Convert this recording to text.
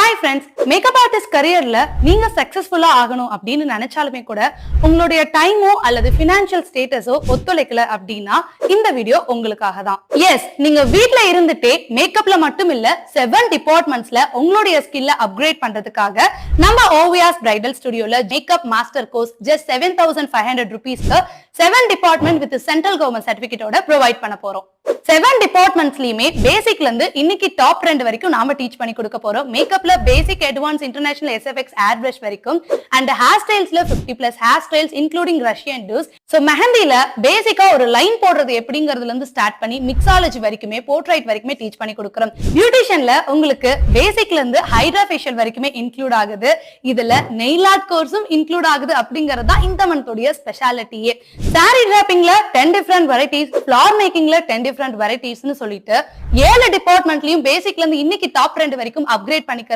Hi friends, makeup artist கரியர்ல நீங்க சக்சஸ்ஃபுல்லா ஆகணும் அப்படின்னு நினைச்சாலுமே கூட உங்களுடைய டைமோ அல்லது பினான்சியல் ஸ்டேட்டஸோ ஒத்துழைக்கல அப்படின்னா இந்த வீடியோ உங்களுக்காக தான். எஸ், நீங்க வீட்ல இருந்துட்டே மேக்கப்ல மட்டும் இல்ல 7 டிபார்ட்மெண்ட்ஸ்ல உங்களுடைய ஸ்கில்ல அப்கிரேட் பண்றதுக்காக நம்ம ஓவியாஸ் பிரைடல் ஸ்டுடியோல மேக்கப் மாஸ்டர் கோர்ஸ் ஜஸ்ட் 7500 rupeesக்கு 7 டிபார்ட்மெண்ட் வித் சென்ட்ரல் கவர்மெண்ட் சர்டிபிகேட்டோட ப்ரொவைட் பண்ண போறோம். 7 டிபார்ட்மெண்ட்ஸ்லயுமே பேசிக்ல இருந்து இன்னைக்கு டாப் 2 வரைக்கும் நாம டீச் பண்ணி கொடுக்க போறோம். மேக்கப்ல basic, advance, international, SFX, air brush வரைக்கும் அண்ட் ஹேர் ஸ்டைல்ஸ்ல 50+ hair styles including Russian dos. So மெஹந்தில பேசிக்கா ஒரு லைன் போடுறது எப்படிங்கிறதுல இருந்து ஸ்டார்ட் பண்ணி மிக்ஸாலஜி வரைக்குமே, போர்ட்ரைட் வரைக்குமே டீச் பண்ணி கொடுக்குறோம். பியூட்டிஷியன்ல உங்களுக்கு பேசிக்ல இருந்து ஹைட்ரா ஃபேஷியல் வரைக்குமே இன்க்ளூட் ஆகுது. இதுல நெயில் ஆர்ட் கோர்ஸும் இன்க்ளூட் ஆகுது அப்படிங்கறது தான் இந்த மந்தோட ஸ்பெஷாலிட்டியே. சாரி டிராப்பிங்ல 10 டிஃபரண்ட் வெரைட்டிஸ், ஃபிளார் மேக்கிங்ல 10 டிஃபரண்ட் வெரைட்டிஸ்னு சொல்லிட்டு 7 டிபார்ட்மெண்ட்லயும் பேசிக்ல இருந்து இன்னைக்கு டாப் 2 வரைக்கும் அப்கிரேட் பண்ணிக்க